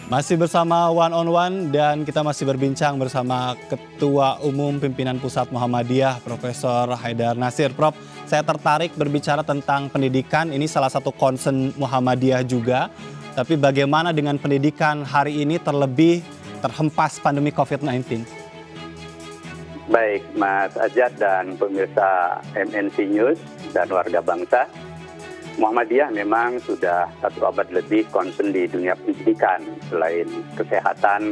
Masih bersama One on One dan kita masih berbincang bersama Ketua Umum Pimpinan Pusat Muhammadiyah Profesor Haidar Nasir. Prof, saya tertarik berbicara tentang pendidikan, ini salah satu concern Muhammadiyah juga. Tapi bagaimana dengan pendidikan hari ini terlebih terhempas pandemi COVID-19? Baik, Mas Ajat dan pemirsa MNC News dan warga bangsa. Muhammadiyah memang sudah 1 abad lebih concern di dunia pendidikan, selain kesehatan,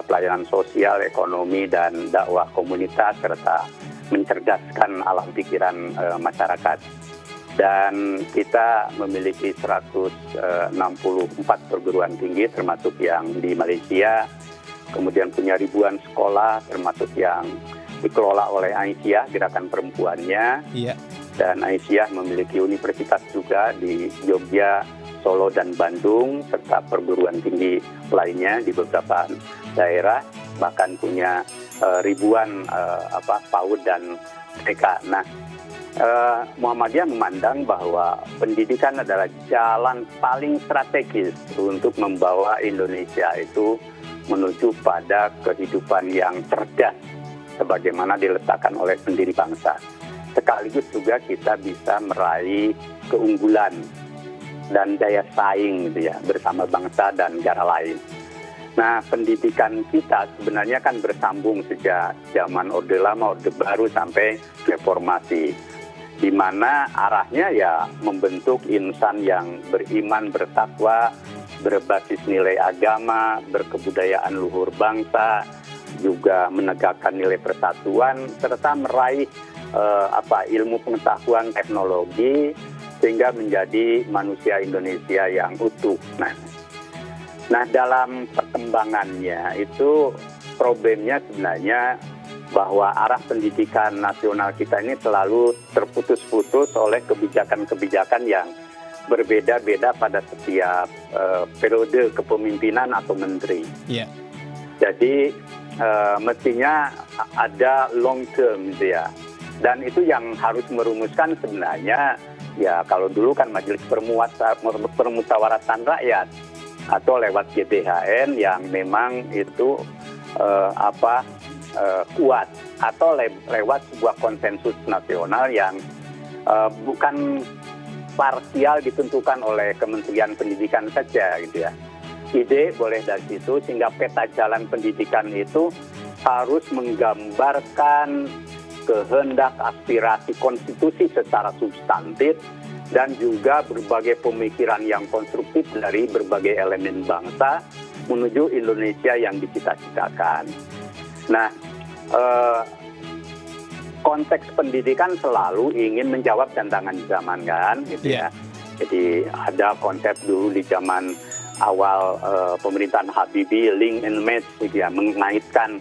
pelayanan sosial, ekonomi, dan dakwah komunitas, serta mencerdaskan alam pikiran masyarakat. Dan kita memiliki 164 perguruan tinggi, termasuk yang di Malaysia, kemudian punya ribuan sekolah, termasuk yang dikelola oleh Aisyah, gerakan perempuannya. Iya. Dan Aisyah memiliki universitas juga di Jogja, Solo, dan Bandung, serta perguruan tinggi lainnya di beberapa daerah, bahkan punya ribuan PAUD dan TK. Nah, Muhammadiyah memandang bahwa pendidikan adalah jalan paling strategis untuk membawa Indonesia itu menuju pada kehidupan yang cerdas, sebagaimana diletakkan oleh pendiri bangsa. Sekaligus juga kita bisa meraih keunggulan dan daya saing gitu ya, bersama bangsa dan negara lain. Nah, pendidikan kita sebenarnya kan bersambung sejak zaman Orde Lama, Orde Baru sampai reformasi, di mana arahnya ya membentuk insan yang beriman, bertakwa, berbasis nilai agama, berkebudayaan luhur bangsa, juga menegakkan nilai persatuan, serta meraih ilmu pengetahuan teknologi, sehingga menjadi manusia Indonesia yang utuh. Nah, dalam perkembangannya itu problemnya sebenarnya bahwa arah pendidikan nasional kita ini selalu terputus-putus oleh kebijakan-kebijakan yang berbeda-beda pada setiap periode kepemimpinan atau menteri. Iya. Jadi mestinya ada long term gitu ya. Dan itu yang harus merumuskan sebenarnya, ya kalau dulu kan Majelis Permusyawaratan Rakyat atau lewat GBHN yang memang itu kuat, atau lewat sebuah konsensus nasional yang bukan parsial ditentukan oleh Kementerian Pendidikan saja gitu ya. Ide boleh dari situ, sehingga peta jalan pendidikan itu harus menggambarkan kehendak, aspirasi konstitusi secara substantif, dan juga berbagai pemikiran yang konstruktif dari berbagai elemen bangsa menuju Indonesia yang dicita-citakan. Nah, konteks pendidikan selalu ingin menjawab tantangan zaman kan, gitu ya. Jadi ada konsep dulu di zaman awal pemerintahan Habibie, link and match, gitu ya, mengaitkan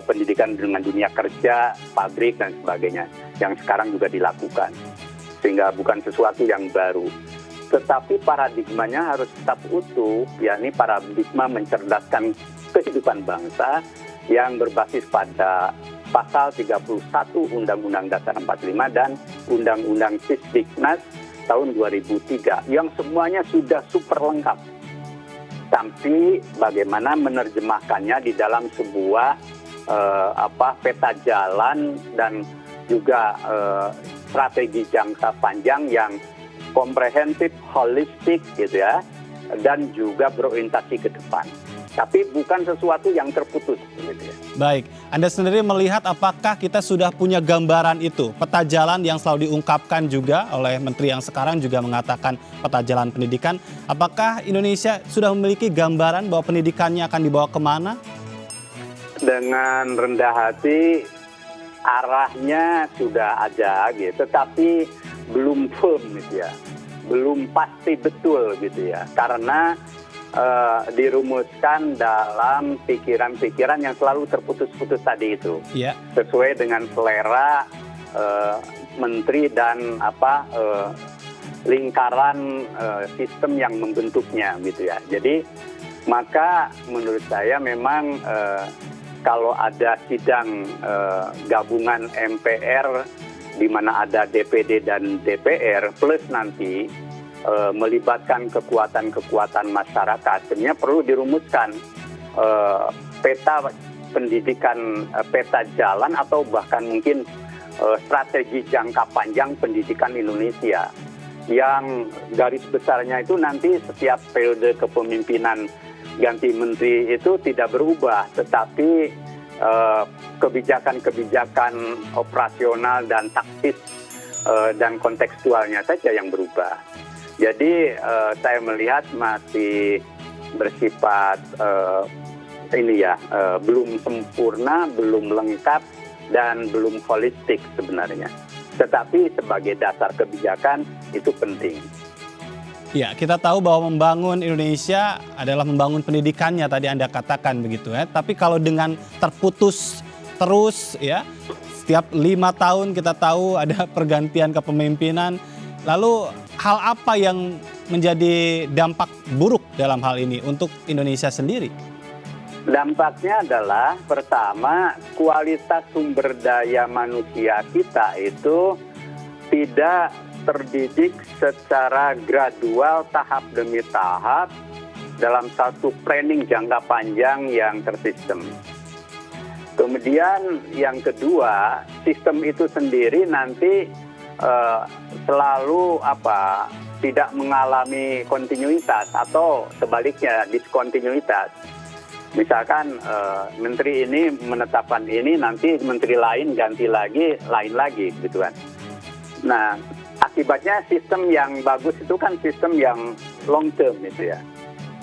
pendidikan dengan dunia kerja, pabrik, dan sebagainya, yang sekarang juga dilakukan. Sehingga bukan sesuatu yang baru. Tetapi paradigmanya harus tetap utuh, yakni paradigma mencerdaskan kehidupan bangsa yang berbasis pada Pasal 31 Undang-Undang Dasar 45 dan Undang-Undang Sisdiknas tahun 2003, yang semuanya sudah super lengkap. Tapi bagaimana menerjemahkannya di dalam sebuah peta jalan dan juga strategi jangka panjang yang komprehensif, holistik gitu ya, dan juga berorientasi ke depan. Tapi bukan sesuatu yang terputus gitu ya. Baik, Anda sendiri melihat apakah kita sudah punya gambaran itu? Peta jalan yang selalu diungkapkan juga oleh Menteri yang sekarang juga mengatakan peta jalan pendidikan. Apakah Indonesia sudah memiliki gambaran bahwa pendidikannya akan dibawa kemana? Dengan rendah hati, arahnya sudah ada gitu, tetapi belum firm gitu ya, belum pasti betul gitu ya, karena dirumuskan dalam pikiran-pikiran yang selalu terputus-putus tadi itu, sesuai dengan selera menteri dan lingkaran sistem yang membentuknya gitu ya. Jadi maka menurut saya memang kalau ada sidang gabungan MPR di mana ada DPD dan DPR plus nanti melibatkan kekuatan-kekuatan masyarakat. Sebenarnya perlu dirumuskan peta pendidikan, peta jalan atau bahkan mungkin strategi jangka panjang pendidikan Indonesia. Yang garis besarnya itu nanti setiap periode kepemimpinan ganti menteri itu tidak berubah, tetapi kebijakan-kebijakan operasional dan taktis dan kontekstualnya saja yang berubah. Jadi saya melihat masih bersifat belum sempurna, belum lengkap, dan belum holistik sebenarnya. Tetapi sebagai dasar kebijakan itu penting. Ya, kita tahu bahwa membangun Indonesia adalah membangun pendidikannya, tadi Anda katakan begitu ya. Tapi kalau dengan terputus terus ya, setiap 5 tahun kita tahu ada pergantian kepemimpinan. Lalu hal apa yang menjadi dampak buruk dalam hal ini untuk Indonesia sendiri? Dampaknya adalah pertama, kualitas sumber daya manusia kita itu tidak terdidik secara gradual, tahap demi tahap dalam satu planning jangka panjang yang tersistem. Kemudian yang kedua, sistem itu sendiri nanti selalu tidak mengalami kontinuitas atau sebaliknya diskontinuitas. Misalkan menteri ini menetapkan ini, nanti menteri lain ganti lagi, lain lagi gitu kan. Nah, akibatnya sistem yang bagus itu kan sistem yang long term gitu ya.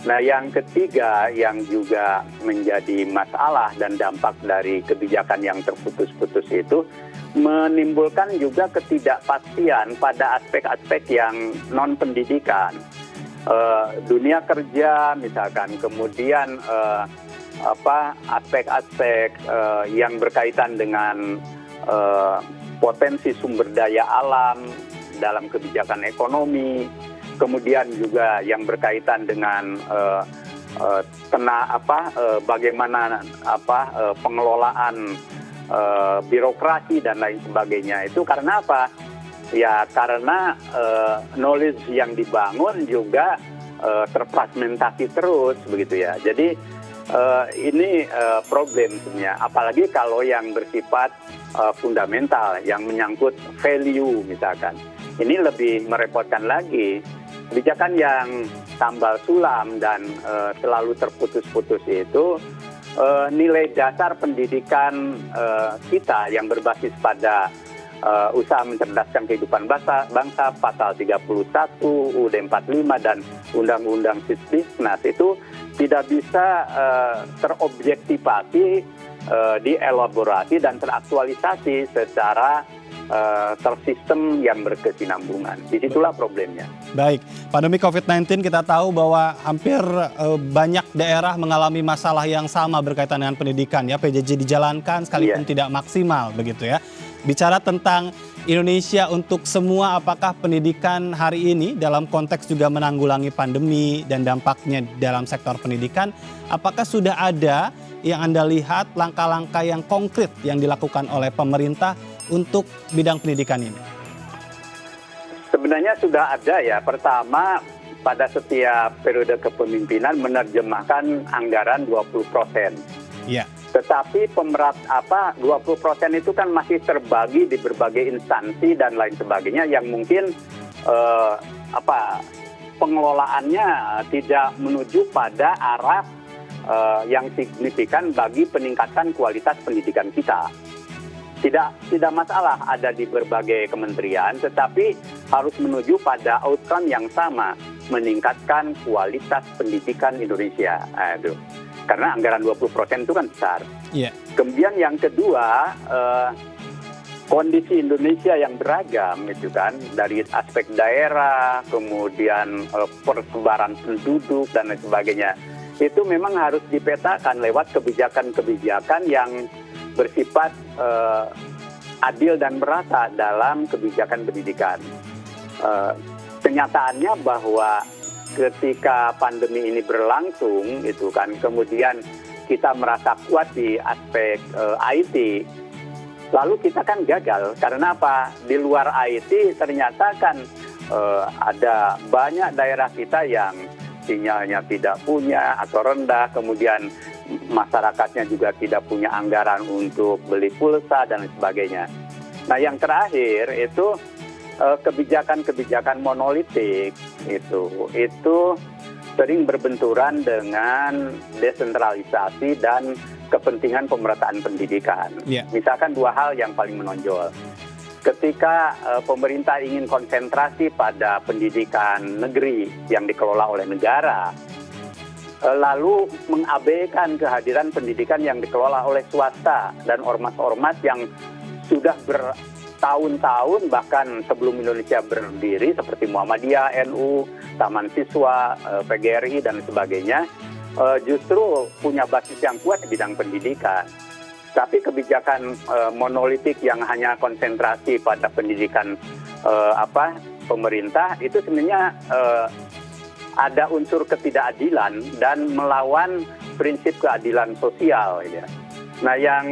Nah, yang ketiga yang juga menjadi masalah dan dampak dari kebijakan yang terputus-putus itu menimbulkan juga ketidakpastian pada aspek-aspek yang non-pendidikan. Dunia kerja misalkan, kemudian aspek-aspek yang berkaitan dengan potensi sumber daya alam dalam kebijakan ekonomi, kemudian juga yang berkaitan dengan bagaimana pengelolaan birokrasi dan lain sebagainya. Itu karena apa? Ya karena knowledge yang dibangun juga terfragmentasi terus begitu ya. Jadi ini problem sebenarnya. Apalagi kalau yang bersifat fundamental, yang menyangkut value misalkan. Ini lebih merepotkan lagi. Kebijakan yang tambal sulam dan selalu terputus-putus itu nilai dasar pendidikan kita yang berbasis pada usaha mencerdaskan kehidupan bangsa pasal 31, UUD 45 dan Undang-Undang Sisdiknas itu tidak bisa terobjektivasi, dielaborasi dan teraktualisasi secara tersistem yang berkesinambungan. Disitulah problemnya. Baik, pandemi COVID-19 kita tahu bahwa hampir banyak daerah mengalami masalah yang sama berkaitan dengan pendidikan ya. PJJ dijalankan sekalipun tidak maksimal begitu ya. Bicara tentang Indonesia untuk semua, apakah pendidikan hari ini dalam konteks juga menanggulangi pandemi dan dampaknya dalam sektor pendidikan, apakah sudah ada yang Anda lihat langkah-langkah yang konkret yang dilakukan oleh pemerintah untuk bidang pendidikan ini? Sebenarnya sudah ada ya. Pertama, pada setiap periode kepemimpinan menerjemahkan anggaran 20%. Iya. Tetapi 20% itu kan masih terbagi di berbagai instansi dan lain sebagainya yang mungkin pengelolaannya tidak menuju pada arah yang signifikan bagi peningkatan kualitas pendidikan kita. Tidak masalah ada di berbagai kementerian, tetapi harus menuju pada outcome yang sama, meningkatkan kualitas pendidikan Indonesia. Karena anggaran 20% itu kan besar. Yeah. Kemudian yang kedua, kondisi Indonesia yang beragam itu kan, dari aspek daerah, kemudian persebaran penduduk dan lain sebagainya. Itu memang harus dipetakan lewat kebijakan-kebijakan yang bersifat adil dan merata dalam kebijakan pendidikan. Kenyataannya bahwa ketika pandemi ini berlangsung, itu kan kemudian kita merasa kuat di aspek IT, lalu kita kan gagal karena apa? Di luar IT ternyata kan ada banyak daerah kita yang sinyalnya tidak punya atau rendah, kemudian masyarakatnya juga tidak punya anggaran untuk beli pulsa dan sebagainya. Nah, yang terakhir itu kebijakan-kebijakan monolitik itu sering berbenturan dengan desentralisasi dan kepentingan pemerataan pendidikan. Misalkan dua hal yang paling menonjol. Ketika pemerintah ingin konsentrasi pada pendidikan negeri yang dikelola oleh negara, lalu mengabaikan kehadiran pendidikan yang dikelola oleh swasta dan ormas-ormas yang sudah bertahun-tahun bahkan sebelum Indonesia berdiri seperti Muhammadiyah, NU, Taman Siswa, PGRI dan sebagainya, justru punya basis yang kuat di bidang pendidikan. Tapi kebijakan monolitik yang hanya konsentrasi pada pendidikan pemerintah itu sebenarnya ada unsur ketidakadilan dan melawan prinsip keadilan sosial. Ya. Nah, yang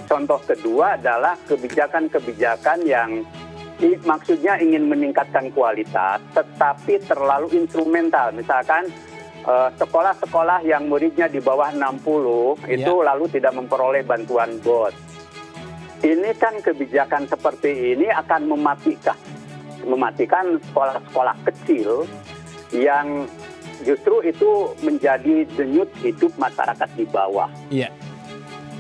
contoh kedua adalah kebijakan-kebijakan yang maksudnya ingin meningkatkan kualitas, tetapi terlalu instrumental. Misalkan sekolah-sekolah yang muridnya di bawah 60 itu lalu tidak memperoleh bantuan BOS. Ini kan kebijakan seperti ini akan mematikan sekolah-sekolah kecil yang justru itu menjadi denyut hidup masyarakat di bawah.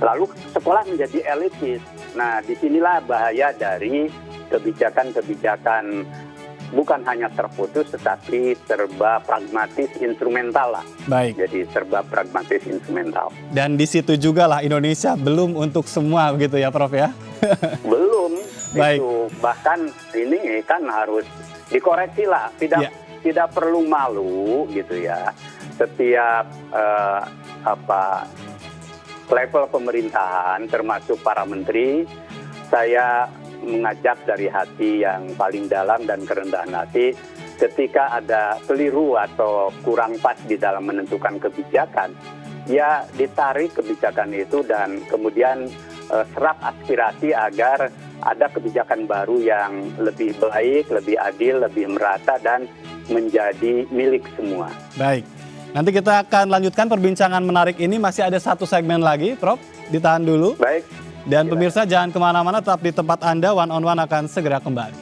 Lalu sekolah menjadi elitis. Nah, disinilah bahaya dari kebijakan-kebijakan bukan hanya terputus tetapi serba pragmatis instrumental lah. Baik. Jadi serba pragmatis instrumental. Dan di situ juga lah Indonesia belum untuk semua begitu ya Prof ya? Belum. Baik. Itu bahkan ini kan harus dikoreksi lah. Tidak perlu malu gitu ya. Setiap level pemerintahan termasuk para menteri, saya mengajak dari hati yang paling dalam dan kerendahan hati, ketika ada keliru atau kurang pas di dalam menentukan kebijakan, ya ditarik kebijakan itu dan kemudian serap aspirasi agar ada kebijakan baru yang lebih baik, lebih adil, lebih merata dan menjadi milik semua. Baik, nanti kita akan lanjutkan perbincangan menarik ini, masih ada satu segmen lagi, Prof, ditahan dulu. Baik. Dan pemirsa jangan kemana-mana, tetap di tempat Anda, One on One akan segera kembali.